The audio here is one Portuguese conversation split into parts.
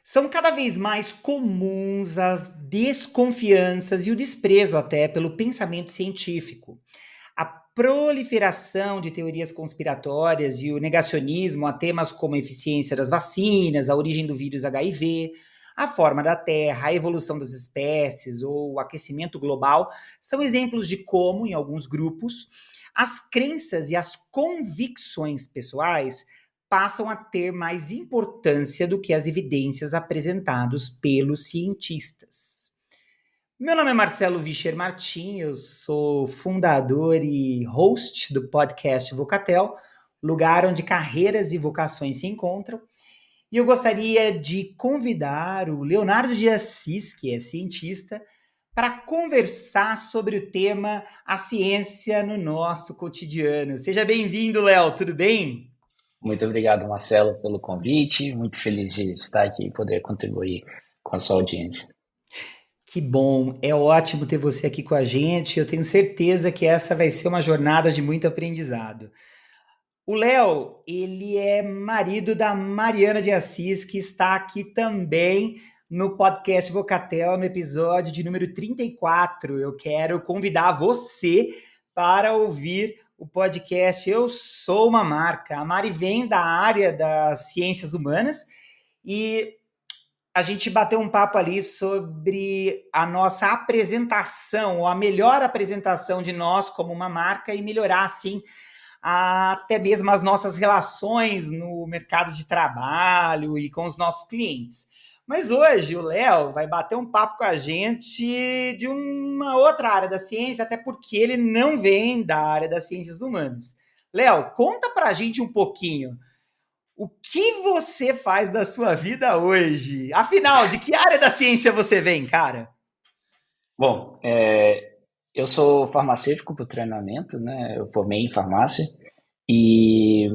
São cada vez mais comuns as desconfianças e o desprezo até pelo pensamento científico. A proliferação de teorias conspiratórias e o negacionismo a temas como a eficiência das vacinas, a origem do vírus HIV, a forma da Terra, a evolução das espécies ou o aquecimento global são exemplos de como, em alguns grupos, as crenças e as convicções pessoais passam a ter mais importância do que as evidências apresentadas pelos cientistas. Meu nome é Marcelo Vischer Martim, eu sou fundador e host do podcast Vocatel, lugar onde carreiras e vocações se encontram. E eu gostaria de convidar o Leonardo de Assis, que é cientista, para conversar sobre o tema A Ciência no Nosso Cotidiano. Seja bem-vindo, Léo, tudo bem? Muito obrigado, Marcelo, pelo convite. Muito feliz de estar aqui e poder contribuir com a sua audiência. Que bom, é ótimo ter você aqui com a gente. Eu tenho certeza que essa vai ser uma jornada de muito aprendizado. O Léo, ele é marido da Mariana de Assis, que está aqui também no podcast Vocatel, no episódio de número 34. Eu quero convidar você para ouvir o podcast Eu Sou uma Marca. A Mari vem da área das ciências humanas e a gente bateu um papo ali sobre a nossa apresentação, ou a melhor apresentação de nós como uma marca e melhorar, assim, até mesmo as nossas relações no mercado de trabalho e com os nossos clientes. Mas hoje o Léo vai bater um papo com a gente de uma outra área da ciência, até porque ele não vem da área das ciências humanas. Léo, conta pra gente um pouquinho o que você faz da sua vida hoje? Afinal, de que área da ciência você vem, cara? Bom, eu sou farmacêutico por treinamento, né? Eu formei em farmácia e,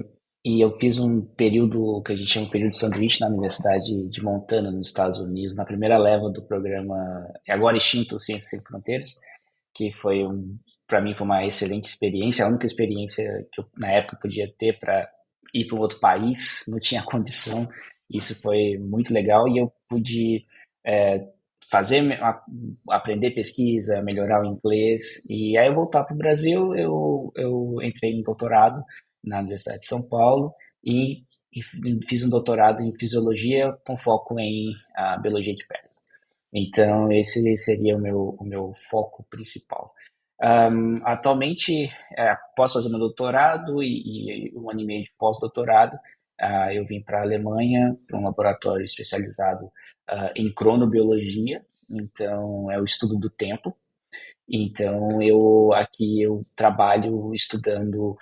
e eu fiz um período que a gente chama de período de sanduíche na Universidade de Montana, nos Estados Unidos, na primeira leva do programa, agora extinto, Ciências Sem Fronteiras, que para mim foi uma excelente experiência, a única experiência que eu, na época, podia ter para ir para um outro país, não tinha condição, isso foi muito legal e eu pude é, fazer, aprender pesquisa, melhorar o inglês, e aí eu voltar para o Brasil, eu entrei em doutorado na Universidade de São Paulo e fiz um doutorado em fisiologia com foco em biologia de pele. Então, esse seria o meu foco principal. Atualmente, posso fazer meu doutorado e um ano e meio de pós-doutorado. Eu vim para a Alemanha, para um laboratório especializado em cronobiologia, então é o estudo do tempo. Então, eu trabalho estudando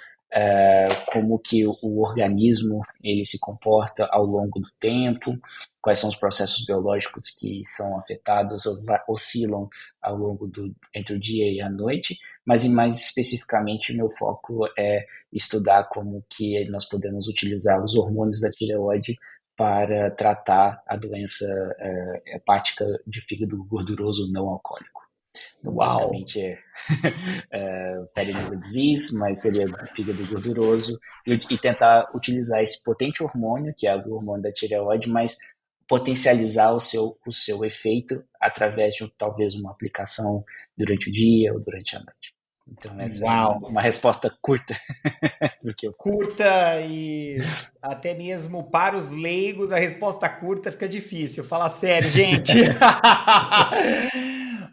como que o organismo ele se comporta ao longo do tempo, quais são os processos biológicos que são afetados ou oscilam ao longo entre o dia e a noite, mas mais especificamente o meu foco é estudar como que nós podemos utilizar os hormônios da tireoide para tratar a doença hepática de fígado gorduroso não alcoólico. Então, Uau! basicamente, fatty liver disease, mas seria do fígado gorduroso, e tentar utilizar esse potente hormônio, que é o hormônio da tireoide, mas potencializar o seu efeito através de talvez uma aplicação durante o dia ou durante a noite. Então, essa é Uau! uma resposta curta do que eu faço. Curta e até mesmo para os leigos a resposta curta fica difícil. Fala sério, gente.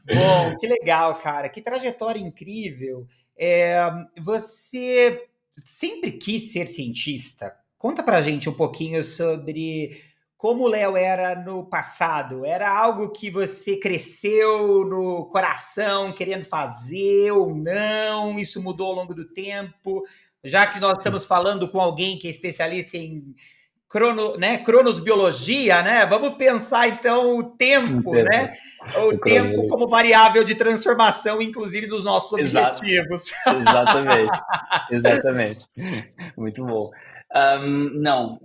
Bom, que legal, cara. Que trajetória incrível. É, você sempre quis ser cientista? Conta pra gente um pouquinho sobre como o Léo era no passado. Era algo que você cresceu no coração querendo fazer ou não? Isso mudou ao longo do tempo? Já que nós estamos falando com alguém que é especialista em cronosbiologia, né? Vamos pensar então o tempo, né? Entendo. O O tempo crono- como variável de transformação, inclusive dos nossos Exato, objetivos. exatamente. Exatamente. Muito bom. Não,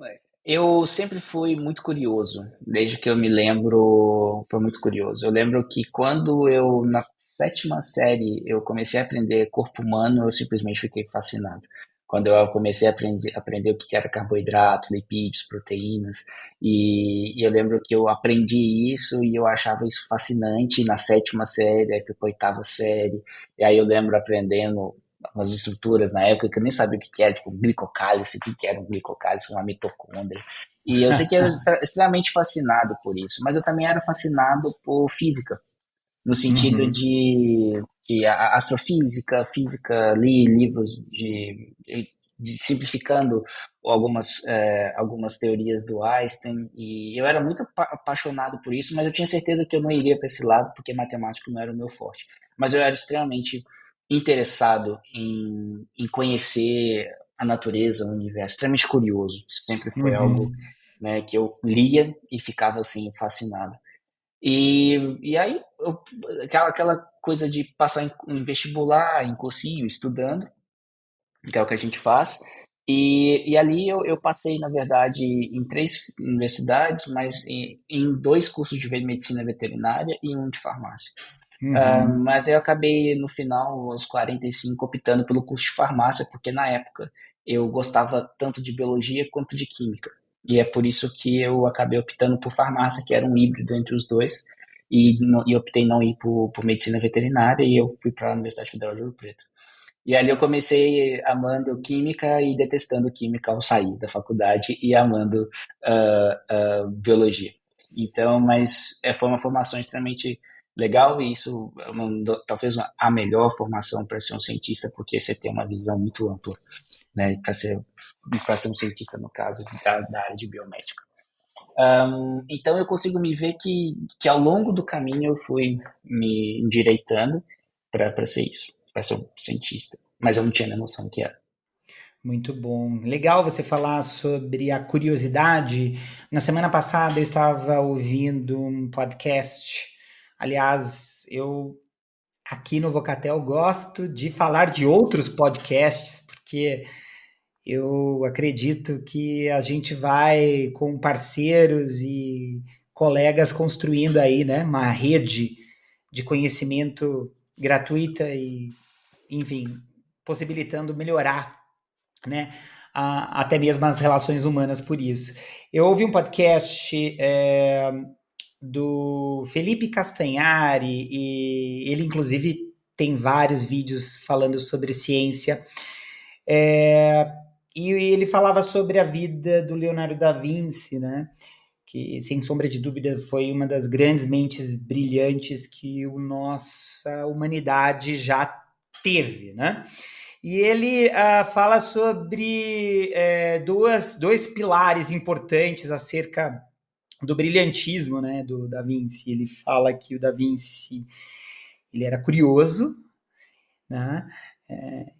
eu sempre fui muito curioso, desde que eu me lembro, foi muito curioso. Eu lembro que quando na sétima série, eu comecei a aprender corpo humano, eu simplesmente fiquei fascinado quando eu comecei a aprender o que era carboidrato, lipídios, proteínas, e eu lembro que eu aprendi isso e eu achava isso fascinante na sétima série, aí fui para oitava série, e aí eu lembro aprendendo umas estruturas na época que eu nem sabia o que que era, tipo glicocálice, o que que era um glicocálice, uma mitocôndria. E eu sei que eu era extremamente fascinado por isso, mas eu também era fascinado por física, no sentido Uhum. de astrofísica, física, li livros de simplificando algumas teorias do Einstein, e eu era muito apaixonado por isso, mas eu tinha certeza que eu não iria para esse lado, porque matemática não era o meu forte. Mas eu era extremamente interessado em conhecer a natureza, o universo, extremamente curioso. Sempre foi algo, Uhum. né, que eu lia e ficava assim fascinado. E aí, aquela coisa de passar em vestibular, em cursinho, estudando, que é o que a gente faz. E ali eu passei, na verdade, em 3 universidades, mas em 2 cursos de medicina veterinária e um de farmácia. Uhum. Mas eu acabei, no final, aos 45, optando pelo curso de farmácia, porque na época eu gostava tanto de biologia quanto de química. E é por isso que eu acabei optando por farmácia, que era um híbrido entre os dois, e optei não ir por medicina veterinária, e eu fui para a Universidade Federal de Ouro Preto. E ali eu comecei amando química e detestando química ao sair da faculdade e amando biologia. Então, mas foi uma formação extremamente legal e isso é talvez a melhor formação para ser um cientista, porque você tem uma visão muito ampla, né, para ser um cientista, no caso, da área de biomédica. Então eu consigo me ver que ao longo do caminho eu fui me endireitando para ser isso, para ser um cientista. Mas eu não tinha nem noção que era. Muito bom. Legal você falar sobre a curiosidade. Na semana passada eu estava ouvindo um podcast. Aliás, eu aqui no Vocatel gosto de falar de outros podcasts, porque eu acredito que a gente vai com parceiros e colegas construindo aí, né, uma rede de conhecimento gratuita e, enfim, possibilitando melhorar, né, até mesmo as relações humanas por isso. Eu ouvi um podcast do Felipe Castanhari e ele, inclusive, tem vários vídeos falando sobre ciência. É, e ele falava sobre a vida do Leonardo da Vinci, né? Que, sem sombra de dúvida, foi uma das grandes mentes brilhantes que a nossa humanidade já teve, né? E ele fala sobre dois pilares importantes acerca do brilhantismo, né, do Da Vinci. Ele fala que o Da Vinci ele era curioso, né?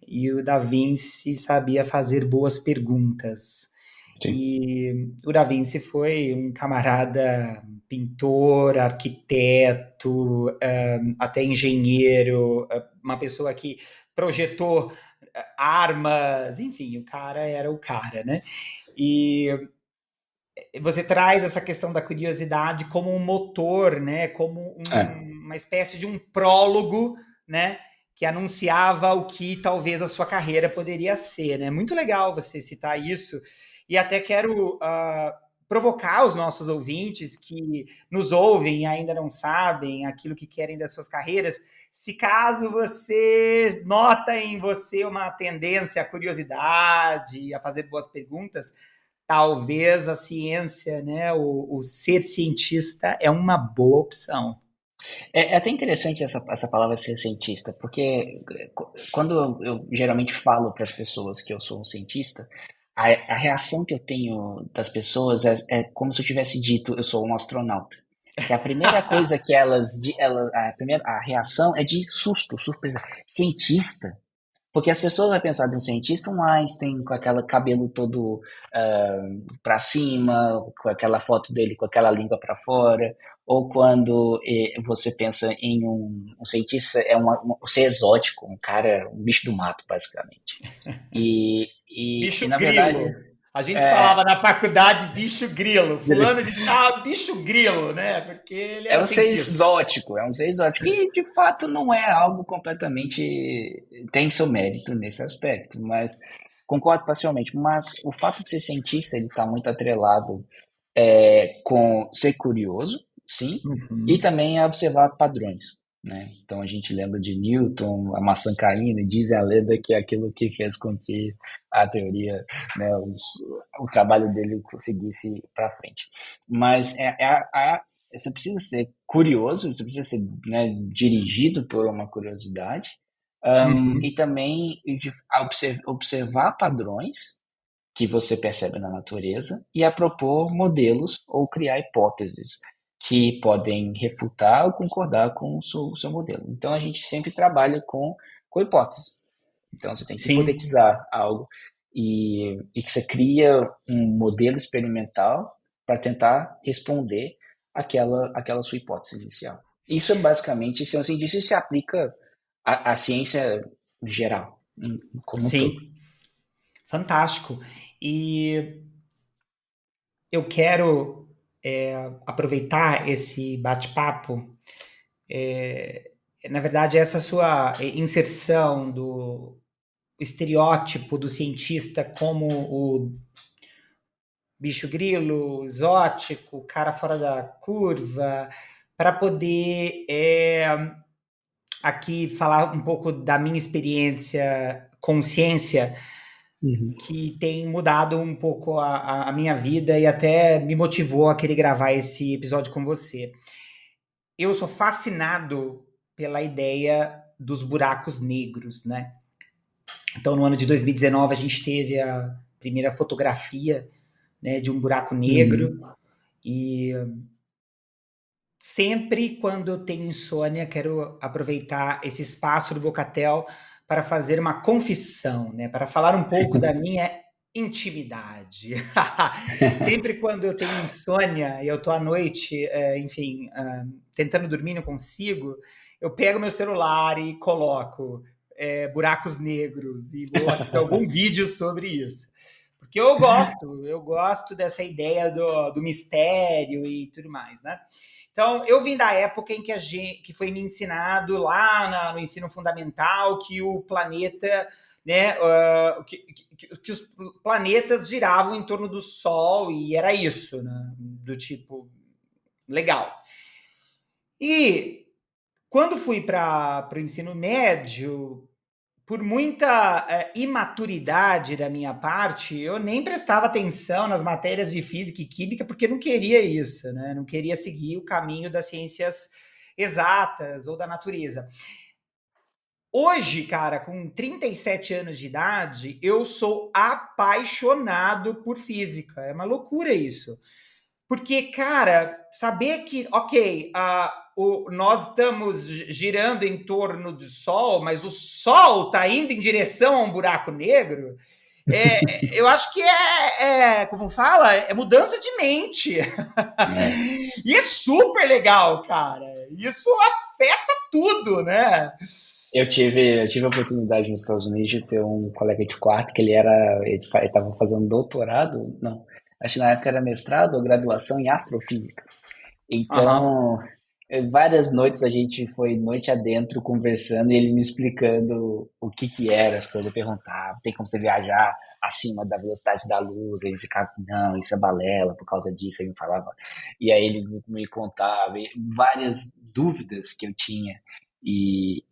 E o Da Vinci sabia fazer boas perguntas. Sim. E o Da Vinci foi um camarada pintor, arquiteto, até engenheiro, uma pessoa que projetou armas, enfim, o cara era o cara, né? E você traz essa questão da curiosidade como um motor, né? Como É. uma espécie de um prólogo, né? Que anunciava o que talvez a sua carreira poderia ser, né? Muito legal você citar isso. E até quero provocar os nossos ouvintes que nos ouvem e ainda não sabem aquilo que querem das suas carreiras. Se caso você nota em você uma tendência à curiosidade, a fazer boas perguntas, talvez a ciência, né, o ser cientista é uma boa opção. É até interessante essa palavra ser cientista, porque quando eu geralmente falo para as pessoas que eu sou um cientista, a reação que eu tenho das pessoas é como se eu tivesse dito eu sou um astronauta. Que a primeira coisa que a reação é de susto, surpresa. Cientista? Porque as pessoas vão pensar de um cientista, um Einstein, com aquele cabelo todo para cima, com aquela foto dele com aquela língua para fora, ou quando você pensa em um cientista, um ser exótico, um cara, um bicho do mato, basicamente. E Bicho na verdade, grilo. A gente é, falava na faculdade bicho grilo. Fulano de tal, bicho grilo, né? Porque ele é era um ser cientista. exótico, é um ser exótico. E de fato não é algo completamente. Tem seu mérito nesse aspecto, mas concordo parcialmente, mas o fato de ser cientista, ele está muito atrelado com ser curioso, sim, e Uhum. também a observar padrões, né? Então a gente lembra de Newton, a maçã caindo, e diz a lenda que é aquilo que fez com que a teoria, né, o trabalho dele conseguisse para frente. Mas você precisa ser curioso, você precisa ser, né, dirigido por uma curiosidade, e Uhum. também observar padrões que você percebe na natureza e a propor modelos ou criar hipóteses que podem refutar ou concordar com o seu modelo. Então a gente sempre trabalha com hipóteses. Então você tem que Sim, hipotetizar algo e que você cria um modelo experimental para tentar responder aquela sua hipótese inicial. Isso é basicamente ser um cientista e se aplica à ciência geral, como um todo. sim. Fantástico. E eu quero aproveitar esse bate-papo. Na verdade, essa sua inserção do estereótipo do cientista como o bicho grilo, exótico, cara fora da curva, para poder aqui falar um pouco da minha experiência com ciência, Uhum. que tem mudado um pouco a minha vida e até me motivou a querer gravar esse episódio com você. Eu sou fascinado pela ideia dos buracos negros, né? Então, no ano de 2019, a gente teve a primeira fotografia, né, de um buraco negro. Uhum. E sempre quando eu tenho insônia, quero aproveitar esse espaço do Vocatel para fazer uma confissão, né? Para falar um pouco da minha intimidade. Sempre quando eu tenho insônia e eu tô à noite, enfim, tentando dormir, não consigo, eu pego meu celular e coloco buracos negros e vou assistir algum vídeo sobre isso. Porque eu gosto dessa ideia do mistério e tudo mais, né? Então, eu vim da época em que foi me ensinado lá no ensino fundamental que o planeta, né, que os planetas giravam em torno do Sol e era isso, né, do tipo legal. E quando fui para o ensino médio, por muita imaturidade da minha parte, eu nem prestava atenção nas matérias de física e química porque não queria isso, né? Não queria seguir o caminho das ciências exatas ou da natureza. Hoje, cara, com 37 anos de idade, eu sou apaixonado por física. É uma loucura isso. Porque, cara, saber que, ok, nós estamos girando em torno do Sol, mas o Sol está indo em direção a um buraco negro, eu acho que como fala, é mudança de mente. É. E é super legal, cara. Isso afeta tudo, né? Eu tive a oportunidade nos Estados Unidos de ter um colega de quarto que ele estava fazendo doutorado, não, acho que na época era mestrado ou graduação em astrofísica. Aham. Então, várias noites a gente foi noite adentro conversando e ele me explicando o que que era as coisas. Eu perguntava, tem como você viajar acima da velocidade da luz? Aí ele ficava, não, isso é balela por causa disso. Aí me falava. E aí ele me contava várias dúvidas que eu tinha e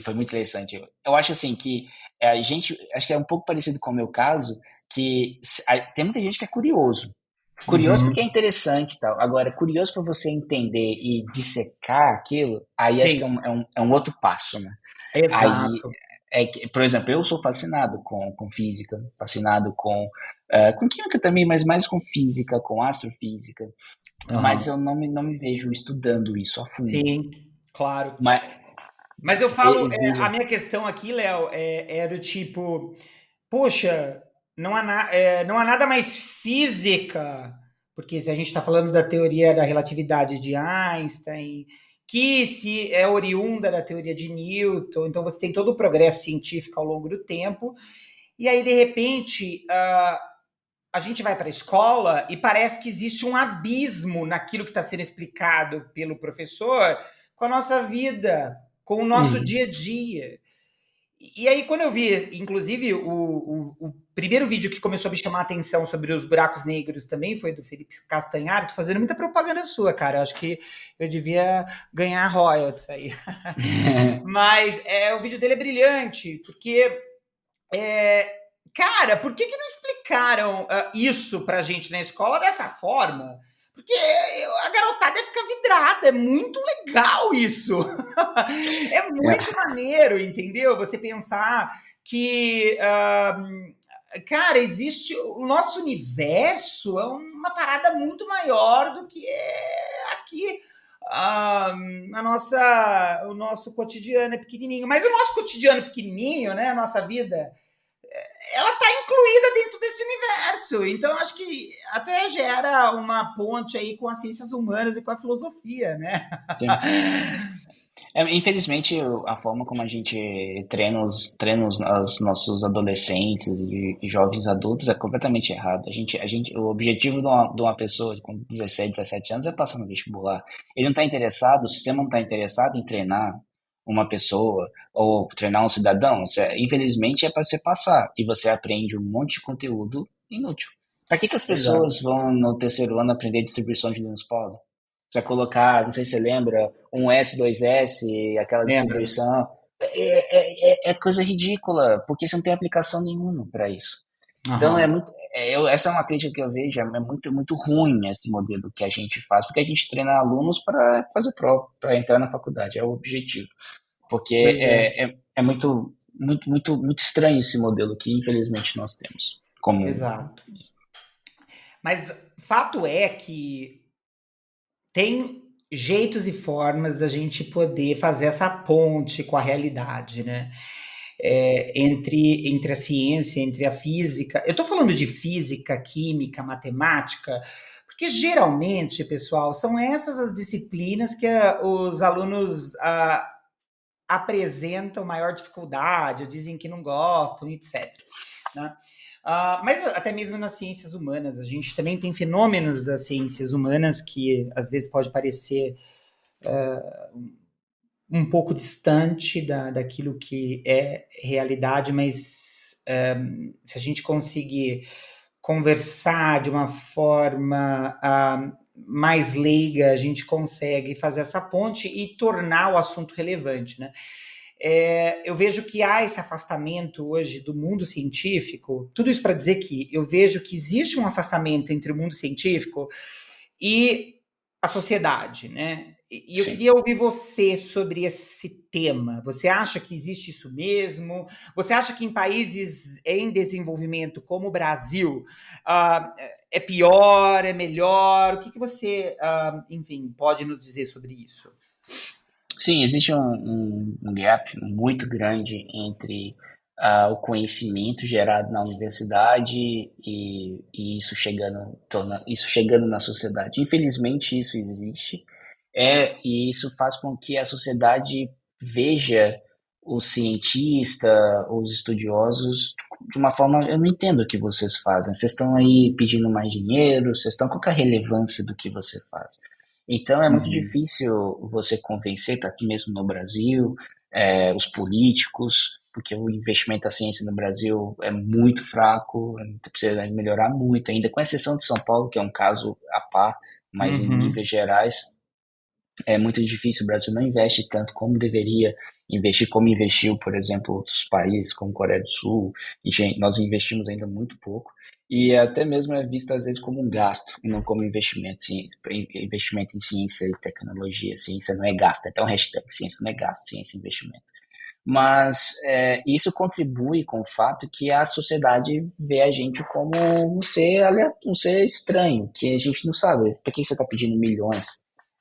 foi muito interessante. Eu acho assim que a gente, acho que é um pouco parecido com o meu caso, que tem muita gente que é curioso. Curioso porque é Uhum. interessante e tal. Agora, curioso para você entender e dissecar aquilo, aí acho que é Sim, um outro passo, né? Aí, exato. por exemplo, eu sou fascinado com física, fascinado com química também, mas mais com física, com astrofísica. Mas Aham. eu não me vejo estudando isso a fundo. Sim, claro. Mas Mas eu você falo, a exige. minha questão aqui, Léo, é do tipo, poxa, não há nada mais física, porque se a gente está falando da teoria da relatividade de Einstein, que se é oriunda da teoria de Newton, então você tem todo o progresso científico ao longo do tempo, e aí, de repente, a gente vai para a escola e parece que existe um abismo naquilo que está sendo explicado pelo professor com a nossa vida, com o nosso Uhum. dia a dia. E aí, quando eu vi, inclusive, o primeiro vídeo que começou a me chamar a atenção sobre os buracos negros também foi do Felipe Castanhari. Tô fazendo muita propaganda sua, cara. Acho que eu devia ganhar royalties aí. Mas o vídeo dele é brilhante, porque é, cara, por que não explicaram isso pra gente na escola dessa forma? Porque a garotada fica vidrada, é muito legal isso. É muito É, maneiro, entendeu? Você pensar que, cara, existe o nosso universo é uma parada muito maior do que aqui. O nosso cotidiano é pequenininho, mas o nosso cotidiano pequenininho, né, a nossa vida, ela está incluída dentro desse universo. Então, acho que até gera uma ponte aí com as ciências humanas e com a filosofia, né? sim. Infelizmente, a forma como a gente treina os nossos adolescentes e jovens adultos é completamente errado. O objetivo de uma pessoa com 16, 17 anos é passar no vestibular. Ele não está interessado, o sistema não está interessado em treinar uma pessoa ou treinar um cidadão. Infelizmente, é para você passar e você aprende um monte de conteúdo inútil. Para que as Exato. pessoas vão no terceiro ano aprender distribuição de Linux Paulo? Você vai colocar, não sei se você lembra, um S, 2S, aquela Lembro. distribuição. É coisa ridícula, porque você não tem aplicação nenhuma para isso. Então, Aham. essa é uma crítica que eu vejo, é muito, muito ruim esse modelo que a gente faz, porque a gente treina alunos para fazer prova, para entrar na faculdade, é o objetivo. Porque Pois é, é muito, muito, muito, muito estranho esse modelo que, infelizmente, nós temos. Como. exato. Mas fato é que tem jeitos e formas da gente poder fazer essa ponte com a realidade, né? Entre a ciência, entre a física. Eu estou falando de física, química, matemática, porque geralmente, pessoal, são essas as disciplinas que os alunos apresentam maior dificuldade, ou dizem que não gostam, etc. Né? Mas até mesmo nas ciências humanas, a gente também tem fenômenos das ciências humanas que às vezes pode parecer um pouco distante daquilo que é realidade, mas se a gente conseguir conversar de uma forma mais leiga, a gente consegue fazer essa ponte e tornar o assunto relevante, né? Eu vejo que há esse afastamento hoje do mundo científico. Tudo isso para dizer que eu vejo que existe um afastamento entre o mundo científico e a sociedade, né? E eu Sim. queria ouvir você sobre esse tema. Você acha que existe isso mesmo? Você acha que em países em desenvolvimento, como o Brasil, é pior, é melhor? O que você, enfim, pode nos dizer sobre isso? Sim, existe um gap muito grande entre o conhecimento gerado na universidade e isso chegando na sociedade. Infelizmente, isso existe, e isso faz com que a sociedade veja o cientista, os estudiosos, de uma forma. Eu não entendo o que vocês fazem. Vocês estão aí pedindo mais dinheiro, vocês estão. Qual que é a relevância do que você faz? Então é muito Uhum, difícil você convencer, para aqui mesmo no Brasil, os políticos, porque o investimento da ciência no Brasil é muito fraco, precisa melhorar muito ainda, com exceção de São Paulo, que é um caso à par, mas em uhum, níveis gerais é muito difícil. O Brasil não investe tanto como deveria investir, como investiu, por exemplo, outros países como Coreia do Sul, e nós investimos ainda muito pouco. E até mesmo é visto às vezes como um gasto, e não como investimento. Investimento em ciência e tecnologia. Ciência não é gasto, é até um hashtag, ciência não é gasto, ciência é investimento. Mas isso contribui com o fato que a sociedade vê a gente como um ser estranho, que a gente não sabe. Por que você está pedindo milhões?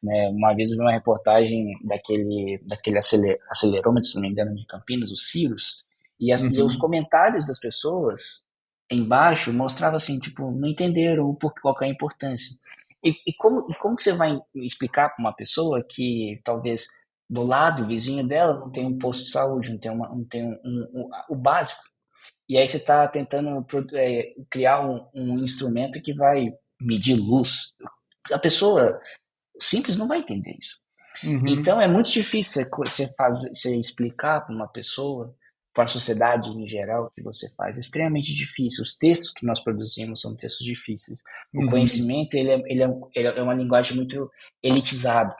Né? Uma vez eu vi uma reportagem daquele acelerômetro, se não me engano, de Campinas, o Cirrus, e os uhum, comentários das pessoas embaixo mostravam assim, tipo, não entenderam qual que é a importância. E como que você vai explicar para uma pessoa que talvez do lado, vizinho dela, não tem um posto de saúde, não tem o básico? E aí você está tentando criar um instrumento que vai medir luz. A pessoa simples não vai entender isso. Então uhum. é muito difícil você explicar para uma pessoa para a sociedade em geral que você faz. É extremamente difícil. Os textos que nós produzimos são textos difíceis. O Uhum, conhecimento, ele é uma linguagem muito elitizada.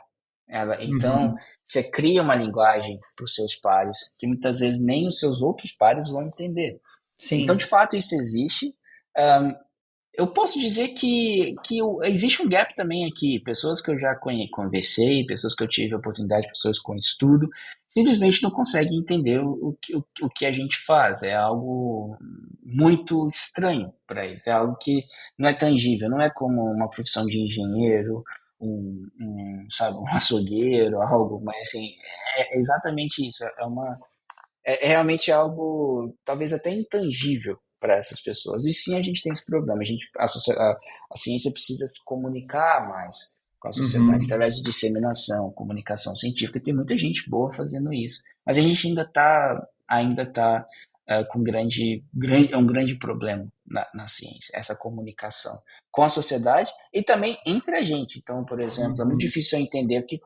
Então, uhum. você cria uma linguagem para os seus pares que muitas vezes nem os seus outros pares vão entender. Então, de Sim. fato, isso existe. Eu posso dizer existe um gap também aqui. Pessoas que eu já conversei, pessoas que eu tive a oportunidade, pessoas com estudo, simplesmente não conseguem entender o que a gente faz. É algo muito estranho para eles. É algo que não é tangível, não é como uma profissão de engenheiro, sabe, um açougueiro, algo, mas assim, é exatamente isso. É realmente algo talvez até intangível para essas pessoas. E sim, a gente tem esse problema. A ciência precisa se comunicar mais com a sociedade Uhum. através de disseminação, comunicação científica. Tem muita gente boa fazendo isso, mas a gente ainda tá com é um grande problema na ciência, essa comunicação com a sociedade e também entre a gente. Então, por exemplo, é muito Uhum. difícil eu entender o que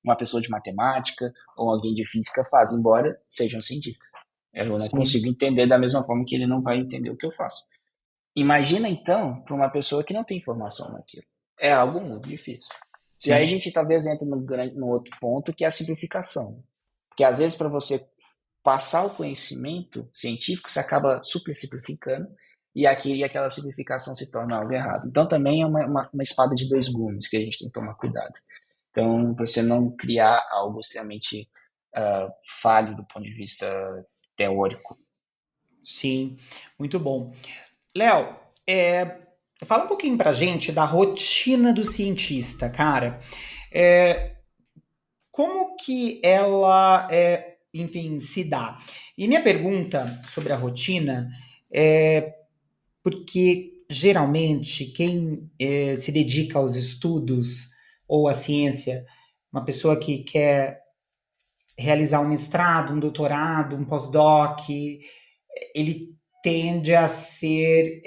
uma pessoa de matemática ou alguém de física faz, embora seja um cientista. Eu não Sim, consigo entender da mesma forma que ele não vai entender o que eu faço. Imagina então para uma pessoa que não tem informação naquilo. É algo muito difícil. E aí a sim. gente talvez entre no outro ponto que é a simplificação. Porque às vezes para você passar o conhecimento científico, você acaba super simplificando e aquela simplificação se torna algo errado. Então também é uma espada de dois gumes que a gente tem que tomar cuidado. Então, para você não criar algo extremamente falho do ponto de vista teórico. Sim, muito bom. Léo, fala um pouquinho pra gente da rotina do cientista, cara. É, como que ela, enfim, se dá? E minha pergunta sobre a rotina é porque geralmente quem se dedica aos estudos ou à ciência, uma pessoa que quer realizar um mestrado, um doutorado, um pós-doc, ele tende a ser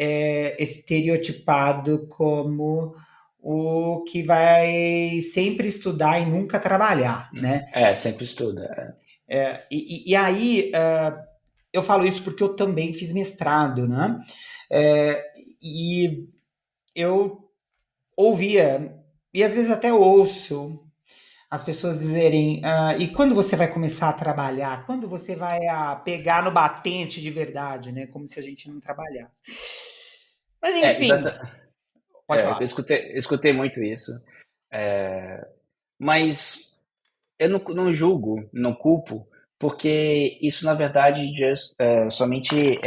estereotipado como o que vai sempre estudar e nunca trabalhar, né? Sempre estuda. E aí eu falo isso porque eu também fiz mestrado, né? É, e eu ouvia, e às vezes até ouço as pessoas dizerem, e quando você vai começar a trabalhar? Quando você vai pegar no batente de verdade, né? Como se a gente não trabalhasse. Mas enfim, Exata. pode Eu falar. escutei muito isso. Mas eu não julgo, não culpo, porque isso, na verdade, somente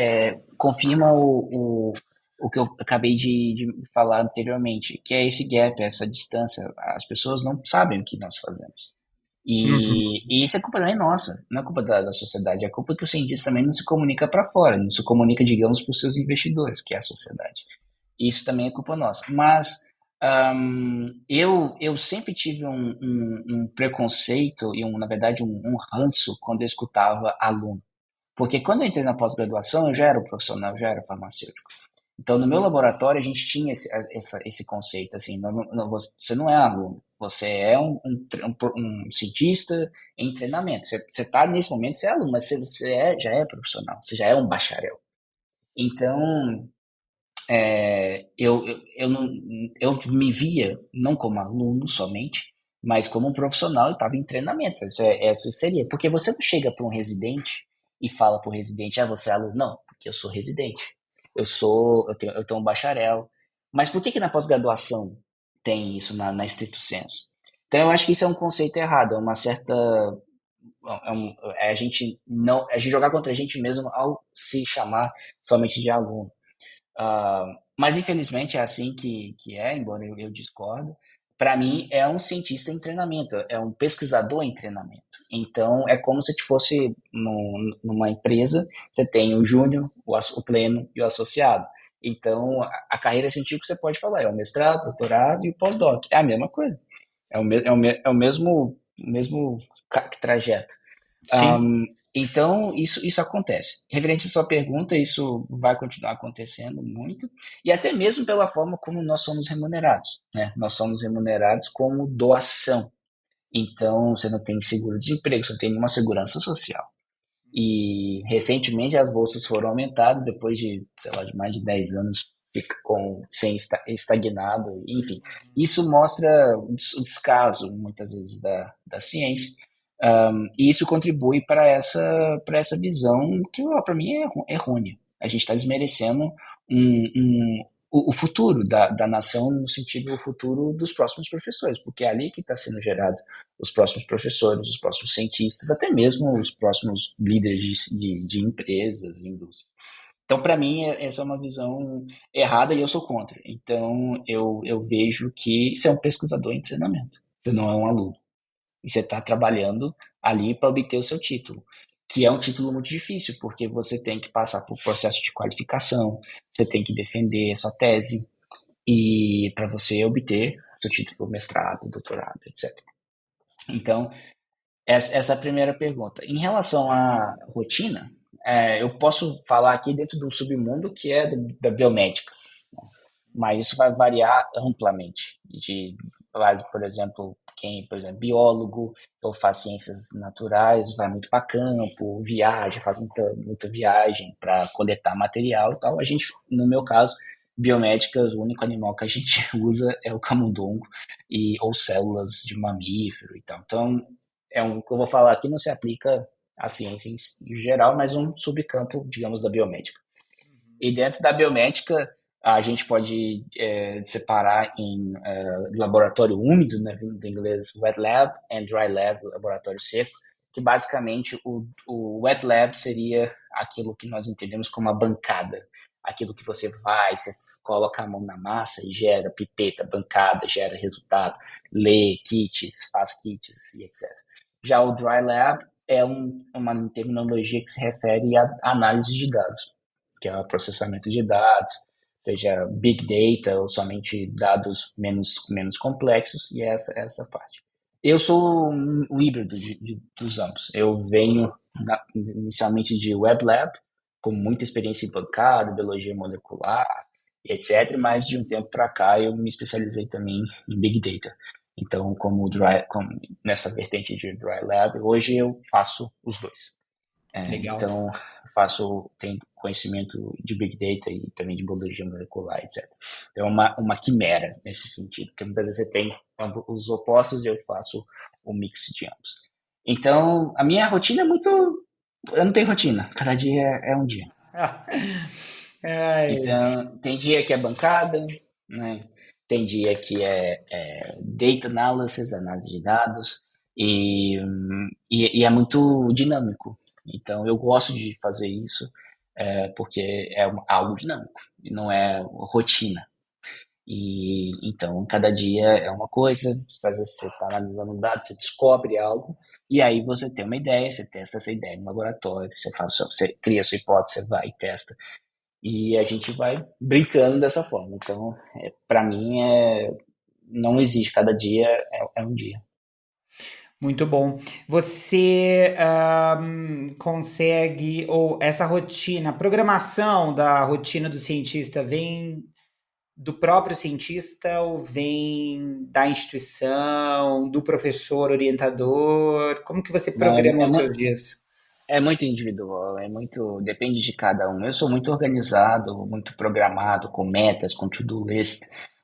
confirma o que eu acabei de falar anteriormente, que é esse gap, essa distância. As pessoas não sabem o que nós fazemos. Uhum, E isso é culpa não é nossa, não é culpa da sociedade, é culpa que o cientista também não se comunica para fora, não se comunica, digamos, para os seus investidores, que é a sociedade. Isso também é culpa nossa. Mas eu sempre tive um preconceito e, na verdade, um ranço quando eu escutava aluno. Porque quando eu entrei na pós-graduação, eu já era um profissional, eu já era farmacêutico. Então, no meu laboratório, a gente tinha esse conceito, assim, você não é aluno, você é um cientista em treinamento. Você está, nesse momento, você é aluno, mas já é profissional, você já é um bacharel. Então, eu, não, eu me via não como aluno somente, mas como um profissional e estava em treinamento. Isso seria. Porque você não chega para um residente e fala para o residente, você é aluno. Não, porque eu sou residente. Eu tenho um bacharel. Mas por que na pós-graduação tem isso na estrito senso? Então eu acho que isso é um conceito errado, é uma certa. A gente jogar contra a gente mesmo ao se chamar somente de aluno. Ah, mas infelizmente é assim que é, embora eu discordo. Para mim, é um cientista em treinamento, é um pesquisador em treinamento. Então, é como se fosse numa empresa, você tem o júnior, o pleno e o associado. Então, a carreira científica você pode falar, é o mestrado, doutorado e o pós-doc. É a mesma coisa. É o mesmo trajeto. sim. Então, isso acontece. Referente à sua pergunta, isso vai continuar acontecendo muito, e até mesmo pela forma como nós somos remunerados, né? Nós somos remunerados como doação. Então, você não tem seguro-desemprego, você não tem nenhuma segurança social. E recentemente as bolsas foram aumentadas depois de, sei lá, de mais de 10 anos sem estagnado, enfim. Isso mostra o descaso, muitas vezes, da ciência. E isso contribui para essa visão que, para mim, é errônea. A gente está desmerecendo o futuro da nação, no sentido do futuro dos próximos professores, porque é ali que está sendo gerado os próximos professores, os próximos cientistas, até mesmo os próximos líderes de empresas, de indústria. Então, para mim, essa é uma visão errada e eu sou contra. Então, eu vejo que você é um pesquisador em treinamento, você não é um aluno. E você está trabalhando ali para obter o seu título, que é um título muito difícil, porque você tem que passar por processo de qualificação, você tem que defender a sua tese, e para você obter o seu título, mestrado, doutorado, etc. Então, essa é a primeira pergunta. Em relação à rotina, eu posso falar aqui dentro do submundo que é da biomédica, né? Mas isso vai variar amplamente. Por exemplo, quem, por exemplo, biólogo ou faz ciências naturais, vai muito para campo, viaja, faz muita viagem para coletar material e tal. A gente, no meu caso, biomédicas, o único animal que a gente usa é o camundongo ou células de mamífero e tal. Então, o que eu vou falar aqui não se aplica à ciência em geral, mas um subcampo, digamos, da biomédica. E dentro da biomédica, a gente pode separar em laboratório úmido, né, do inglês wet lab, e dry lab, laboratório seco, que basicamente o wet lab seria aquilo que nós entendemos como a bancada, aquilo que você coloca a mão na massa e gera pipeta, bancada, gera resultado, lê kits, faz kits e etc. Já o dry lab é uma terminologia que se refere à análise de dados, que é o processamento de dados, seja big data ou somente dados menos complexos, e essa parte. Eu sou um híbrido dos ambos. Eu venho inicialmente de web lab, com muita experiência em bancada, biologia molecular, etc. Mas de um tempo para cá eu me especializei também em big data. Então, nessa vertente de dry lab, hoje eu faço os dois. Legal. Então, tenho conhecimento de Big Data e também de biologia molecular, etc. Então, é uma quimera nesse sentido, porque muitas vezes você tem os opostos e eu faço o mix de ambos. Então, a minha rotina é muito. Eu não tenho rotina, cada dia é um dia. Ai, Então, tem dia que é bancada, né? Tem dia que é data analysis, análise de dados, e é muito dinâmico. Então, eu gosto de fazer isso porque é algo dinâmico, e não é rotina. E então, cada dia é uma coisa, às vezes você está analisando dados, você descobre algo, e aí você tem uma ideia, você testa essa ideia no laboratório, você cria sua hipótese, você vai e testa. E a gente vai brincando dessa forma. Então, para mim, não existe. Cada dia é um dia. muito bom. Você consegue, ou essa rotina, a programação da rotina do cientista vem do próprio cientista ou vem da instituição, do professor orientador? Como que você Não, programa os seus dias? é muito individual, depende de cada um. Eu sou muito organizado, muito programado, com metas, com to-do list,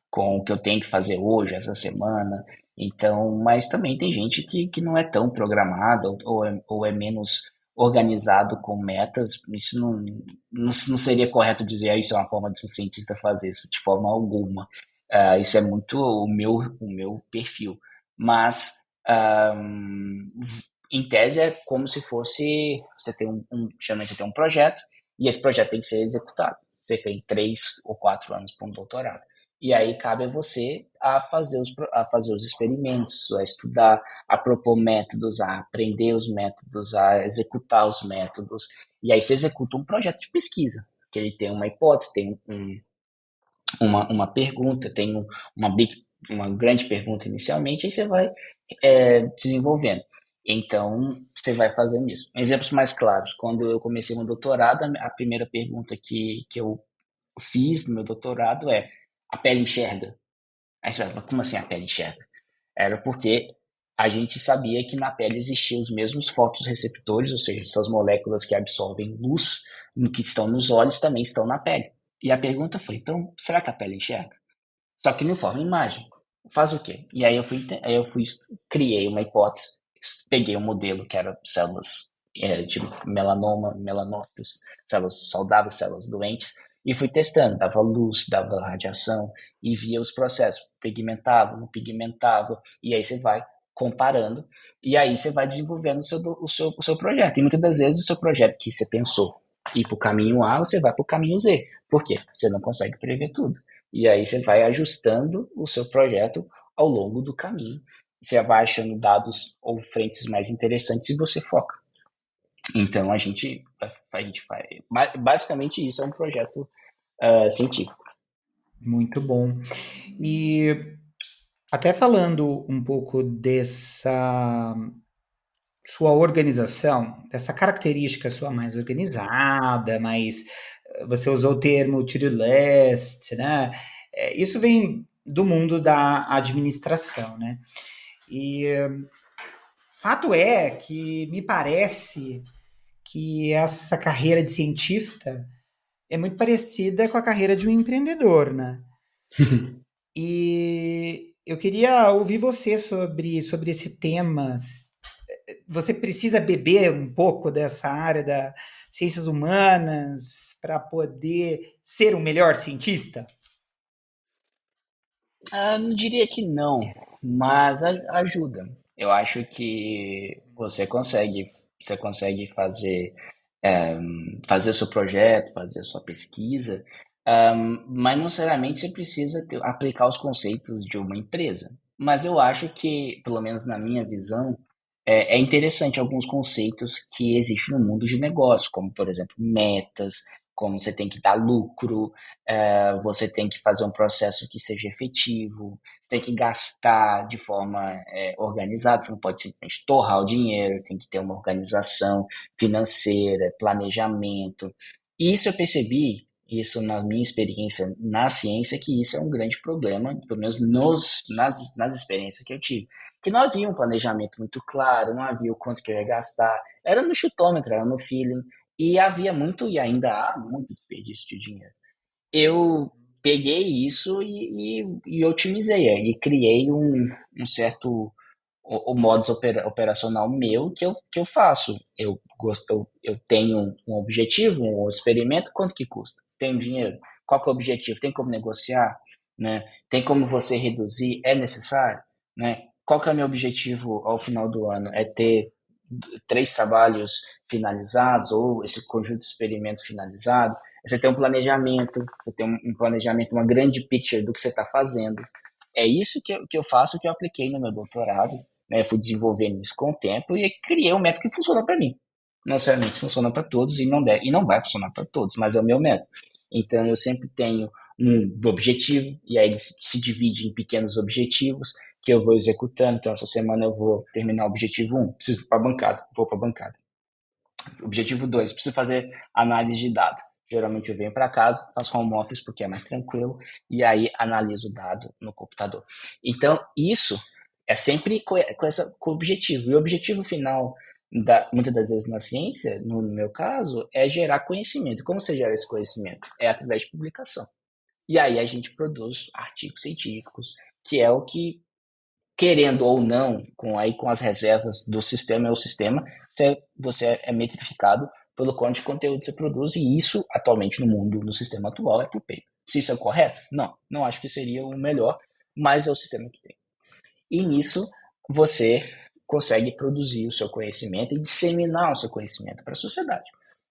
com o que eu tenho que fazer hoje, essa semana. Então, mas também tem gente que não é tão programado ou é menos organizado com metas. Isso não seria correto dizer, isso é uma forma de um cientista fazer isso, de forma alguma. Isso é muito o meu perfil. Mas, ah, em tese é como se fosse você tem geralmente você tem um projeto e esse projeto tem que ser executado. Você tem 3 ou 4 anos para um doutorado. E aí cabe a você a fazer os experimentos, a estudar, a propor métodos, a aprender os métodos, a executar os métodos. E aí você executa um projeto de pesquisa, que ele tem uma hipótese, tem uma pergunta, tem uma grande pergunta inicialmente, aí você vai desenvolvendo. Então, você vai fazendo isso. Exemplos mais claros, quando eu comecei meu doutorado, a primeira pergunta que eu fiz no meu doutorado a pele enxerga? Aí você vai, mas como assim a pele enxerga? Era porque a gente sabia que na pele existiam os mesmos fotorreceptores, ou seja, essas moléculas que absorvem luz, que estão nos olhos, também estão na pele. E a pergunta foi, então, será que a pele enxerga? Só que não forma imagem. Faz o quê? E aí eu fui criei uma hipótese, peguei um modelo que era células de melanoma, melanócitos, células saudáveis, células doentes, e fui testando, dava luz, dava radiação, e via os processos, pigmentava, não pigmentava, e aí você vai comparando, e aí você vai desenvolvendo o seu projeto. E muitas das vezes o seu projeto que você pensou ir para o caminho A, você vai para o caminho Z. Por quê? Você não consegue prever tudo. E aí você vai ajustando o seu projeto ao longo do caminho. Você vai achando dados ou frentes mais interessantes e você foca. Então a gente faz. Basicamente isso é um projeto científico. Muito bom. E até falando um pouco dessa sua organização, dessa característica sua mais organizada, mais você usou o termo to-do list, né? Isso vem do mundo da administração, né? E fato é que me parece que essa carreira de cientista é muito parecida com a carreira de um empreendedor, né? E eu queria ouvir você sobre esse tema. Você precisa beber um pouco dessa área da ciências humanas para poder ser um melhor cientista? Não diria que não, mas ajuda. Eu acho que você consegue fazer seu projeto, fazer sua pesquisa, mas não necessariamente você precisa aplicar os conceitos de uma empresa. Mas eu acho que, pelo menos na minha visão, é interessante alguns conceitos que existem no mundo de negócio, como, por exemplo, metas, como você tem que dar lucro, você tem que fazer um processo que seja efetivo, tem que gastar de forma organizada, você não pode simplesmente torrar o dinheiro, tem que ter uma organização financeira, planejamento. Isso eu percebi, isso na minha experiência na ciência, que isso é um grande problema, pelo menos nas experiências que eu tive. Que não havia um planejamento muito claro, não havia o quanto que eu ia gastar, era no chutômetro, era no feeling, e havia muito, e ainda há muito desperdício de dinheiro. Eu peguei isso e otimizei, e criei um certo o modus operacional meu que eu faço. Eu tenho um objetivo, um experimento, quanto que custa? Tenho dinheiro? Qual que é o objetivo? Tem como negociar? Né? Tem como você reduzir? É necessário? Né? Qual que é o meu objetivo ao final do ano? É ter 3 trabalhos finalizados ou esse conjunto de experimentos finalizado? Você tem um planejamento, você tem um planejamento, uma grande picture do que você está fazendo. É isso que eu faço, que eu apliquei no meu doutorado, né? Fui desenvolvendo isso com o tempo e criei um método que funciona para mim. Não necessariamente funciona para todos e não vai funcionar para todos, mas é o meu método. Então eu sempre tenho um objetivo e aí ele se divide em pequenos objetivos que eu vou executando. Então essa semana eu vou terminar o objetivo 1, preciso ir para a bancada, vou para a bancada. Objetivo 2, preciso fazer análise de dados. Geralmente eu venho para casa, faço home office porque é mais tranquilo, e aí analiso o dado no computador. Então, isso é sempre com o objetivo. E o objetivo final, muitas das vezes na ciência, no meu caso, é gerar conhecimento. Como você gera esse conhecimento? É através de publicação. E aí a gente produz artigos científicos, que é o que, querendo ou não, com as reservas do sistema, é o sistema, você é metrificado pelo quanto de conteúdo você produz, e isso, atualmente, no mundo, no sistema atual, é por paper. Se isso é correto? Não, não acho que seria o melhor, mas é o sistema que tem. E nisso, você consegue produzir o seu conhecimento e disseminar o seu conhecimento para a sociedade,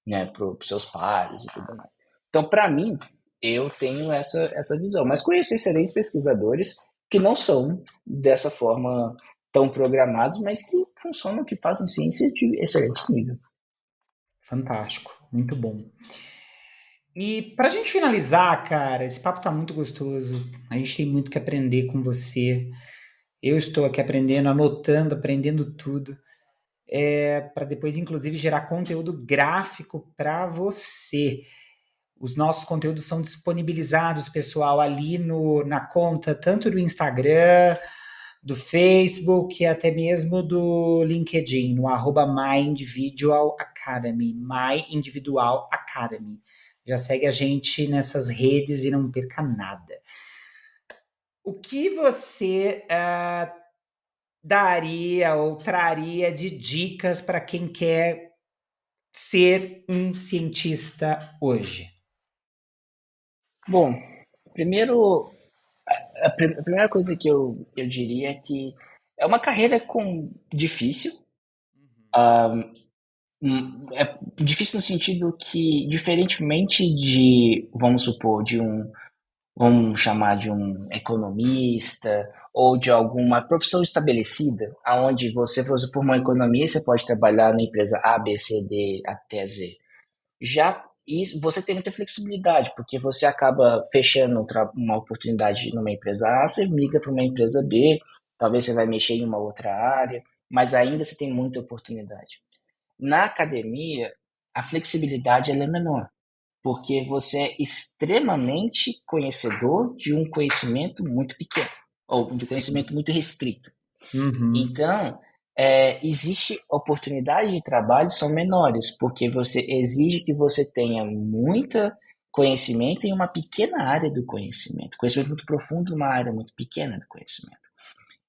né, para os seus pares e tudo mais. Então, para mim, eu tenho essa visão, mas conheço excelentes pesquisadores que não são dessa forma tão programados, mas que funcionam, que fazem ciência de excelente nível. Fantástico, muito bom. E para a gente finalizar, cara, esse papo tá muito gostoso. A gente tem muito que aprender com você. Eu estou aqui aprendendo, anotando, aprendendo tudo, para depois, inclusive, gerar conteúdo gráfico para você. Os nossos conteúdos são disponibilizados, pessoal, ali no, na conta, tanto do Instagram, do Facebook e até mesmo do LinkedIn, no @myindividualacademy, My Individual Academy. Já segue a gente nessas redes e não perca nada. O que você daria ou traria de dicas para quem quer ser um cientista hoje? Bom, primeiro, a primeira coisa que eu diria é que é uma carreira difícil. É difícil no sentido que, diferentemente de, vamos supor, vamos chamar de um economista ou de alguma profissão estabelecida, aonde você formou em economia, você pode trabalhar na empresa A, B, C, D até Z. Já isso, você tem muita flexibilidade, porque você acaba fechando uma oportunidade numa empresa A, você migra para uma empresa B, talvez você vai mexer em uma outra área, mas ainda você tem muita oportunidade. Na academia, a flexibilidade ela é menor, porque você é extremamente conhecedor de um conhecimento muito pequeno, ou de um Sim. conhecimento muito restrito. Uhum. Então, existe oportunidade de trabalho são menores, porque você exige que você tenha muita conhecimento em uma pequena área do conhecimento muito profundo numa área muito pequena do conhecimento.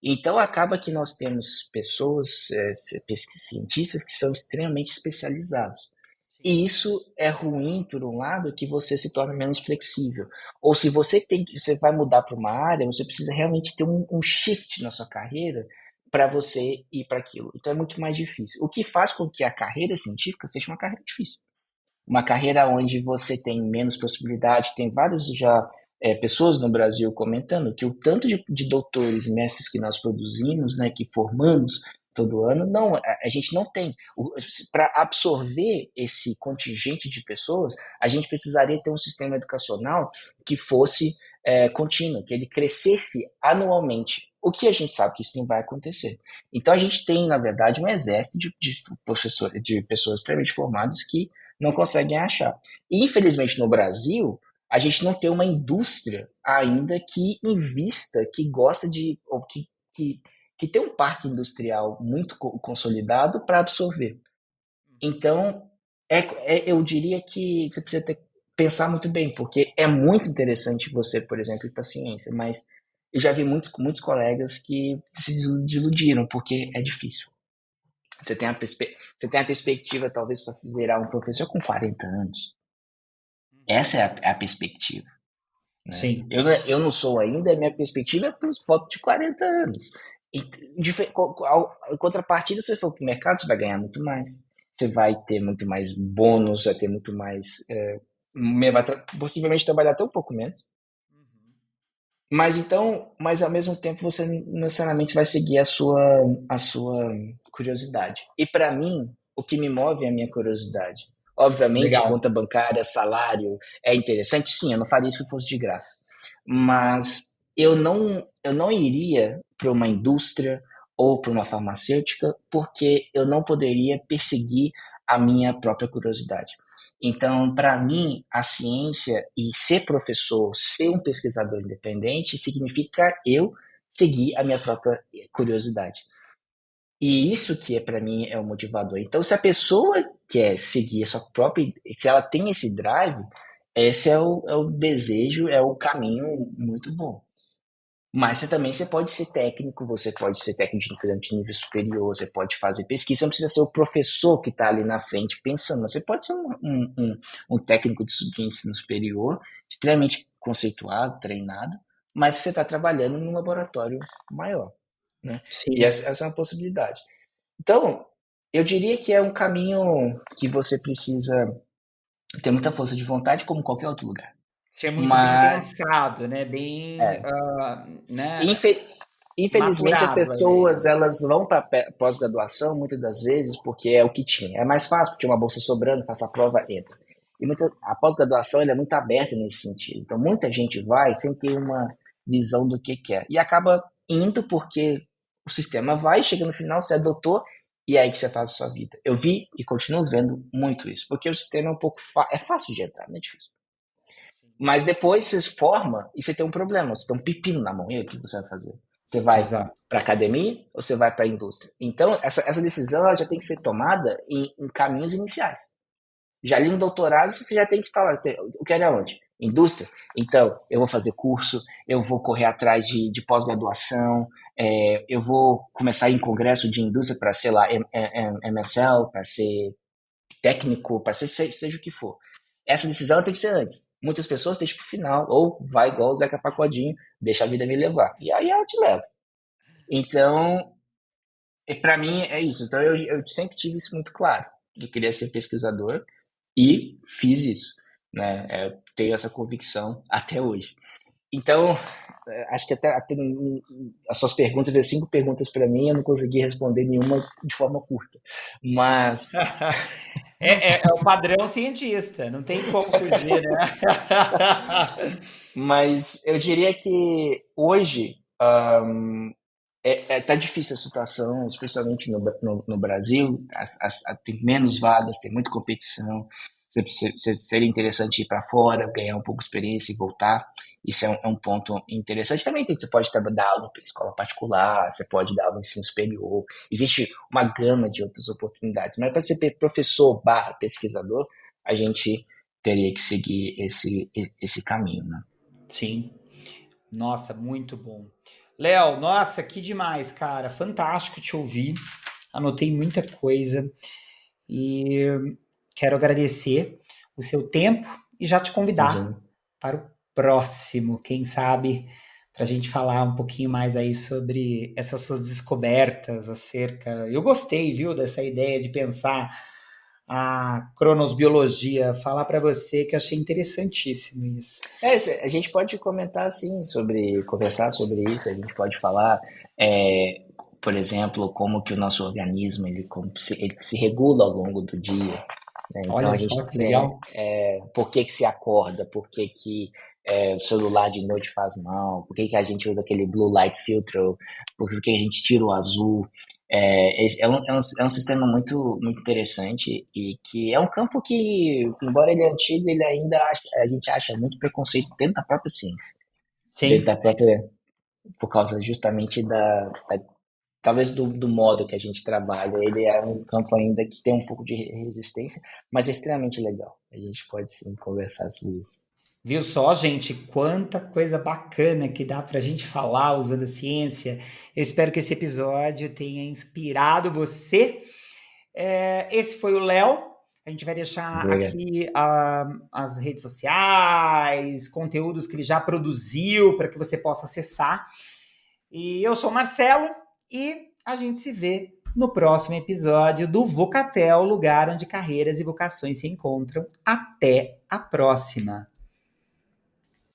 Então, acaba que nós temos pessoas, cientistas, que são extremamente especializados. Sim. E isso é ruim, por um lado, que você se torna menos flexível. Ou se você vai mudar para uma área, você precisa realmente ter um shift na sua carreira para você ir para aquilo. Então é muito mais difícil. O que faz com que a carreira científica seja uma carreira difícil, uma carreira onde você tem menos possibilidade. Tem vários já pessoas no Brasil comentando que o tanto de doutores, mestres que nós produzimos, né, que formamos todo ano, não, a gente não tem. Para absorver esse contingente de pessoas, a gente precisaria ter um sistema educacional que fosse contínuo, que ele crescesse anualmente. O que a gente sabe que isso não vai acontecer. Então a gente tem, na verdade, um exército de pessoas extremamente formadas que não conseguem achar. E, infelizmente, no Brasil, a gente não tem uma indústria ainda que invista, que gosta de, ou que tem um parque industrial muito consolidado para absorver. Então, eu diria que você precisa pensar muito bem, porque é muito interessante você, por exemplo, ir para a ciência, mas eu já vi muitos colegas que se desiludiram, porque é difícil. Você tem a perspectiva, talvez, para virar um professor com 40 anos. Essa é a perspectiva. Né? Sim. Eu não sou ainda, a minha perspectiva é para os votos de 40 anos. E, em contrapartida, se você for para o mercado, você vai ganhar muito mais. Você vai ter muito mais bônus, vai ter muito mais. Possivelmente trabalhar até um pouco menos. Mas ao mesmo tempo você não necessariamente vai seguir a sua curiosidade. E para mim, o que me move é a minha curiosidade. Obviamente, Legal. conta bancária, salário é interessante, sim, eu não faria isso se fosse de graça. Mas eu não iria para uma indústria ou para uma farmacêutica porque eu não poderia perseguir a minha própria curiosidade. Então, para mim, a ciência e ser professor, ser um pesquisador independente, significa eu seguir a minha própria curiosidade. E isso que para mim é o motivador. Então, se a pessoa quer seguir a sua própria, se ela tem esse drive, esse é o desejo, é o caminho muito bom. Mas você pode ser técnico, você pode ser técnico de nível superior, você pode fazer pesquisa, você não precisa ser o professor que está ali na frente pensando, você pode ser um técnico de ensino superior, extremamente conceituado, treinado, mas você está trabalhando num laboratório maior, né? E Sim. essa é uma possibilidade. Então, eu diria que é um caminho que você precisa ter muita força de vontade, como qualquer outro lugar. Ser muito bem Mas, pensado, né, bem, é, né, Infe- Infelizmente, as maturado a pessoas ideia. elas vão para pós-graduação muitas das vezes porque é o que tinha. É mais fácil, porque tinha uma bolsa sobrando, faça a prova, entra. E a pós-graduação ela é muito aberta nesse sentido. Então, muita gente vai sem ter uma visão do que quer. E acaba indo porque o sistema vai, chega no final, você é doutor, e é aí que você faz a sua vida. Eu vi e continuo vendo muito isso, porque o sistema é um pouco é fácil de entrar, não é difícil. Mas depois você se forma e você tem um problema, você tem um pepino na mão, e aí o que você vai fazer? Você vai Exato. para a academia ou você vai para a indústria? Então, essa decisão ela já tem que ser tomada em caminhos iniciais. Já ali no doutorado, você já tem que falar, eu quero ir aonde? Indústria? Então, eu vou fazer curso, eu vou correr atrás de pós-graduação, eu vou começar em congresso de indústria para ser lá MSL, para ser técnico, para ser seja o que for. Essa decisão tem que ser antes. Muitas pessoas deixam para o final, ou vai igual o Zeca Pagodinho, deixa a vida me levar. E aí ela te leva. Então, para mim é isso. Então eu sempre tive isso muito claro. Eu queria ser pesquisador e fiz isso, né? Tenho essa convicção até hoje. Então, acho que até as suas perguntas, você fez 5 perguntas para mim, eu não consegui responder nenhuma de forma curta. Mas, É o padrão cientista, não tem como fugir, né? mas eu diria que hoje tá difícil a situação, especialmente no Brasil. Tem menos vagas, tem muita competição. Seria interessante ir para fora, ganhar um pouco de experiência e voltar. Isso é um ponto interessante. Também você pode dar aula em escola particular, você pode dar aula em ensino superior. Existe uma gama de outras oportunidades. Mas para ser professor barra pesquisador, a gente teria que seguir esse caminho, né? Sim. Nossa, muito bom. Léo, nossa, que demais, cara. Fantástico te ouvir. Anotei muita coisa e quero agradecer o seu tempo e já te convidar Imagina. para o próximo, quem sabe, para a gente falar um pouquinho mais aí sobre essas suas descobertas acerca. Eu gostei, viu, dessa ideia de pensar a cronosbiologia, falar para você que eu achei interessantíssimo isso. A gente pode comentar assim conversar sobre isso. A gente pode falar, é, por exemplo, como que o nosso organismo ele se regula ao longo do dia, né? Então Olha a gente só que legal. por que que se acorda, por que que o celular de noite faz mal, por que que a gente usa aquele blue light filter, por que que a gente tira o azul. É um sistema muito interessante e que é um campo que, embora ele é antigo, ele ainda a gente acha muito preconceito dentro da própria ciência, dentro da Sim. própria, por causa justamente talvez do modo que a gente trabalha. Ele é um campo ainda que tem um pouco de resistência, mas é extremamente legal. A gente pode sim conversar sobre isso. Viu só, gente, quanta coisa bacana que dá para a gente falar usando a ciência. Eu espero que esse episódio tenha inspirado você. Esse foi o Léo. A gente vai deixar Obrigado. aqui as redes sociais, conteúdos que ele já produziu para que você possa acessar. E eu sou o Marcelo e a gente se vê no próximo episódio do Vocatel, lugar onde carreiras e vocações se encontram. Até a próxima!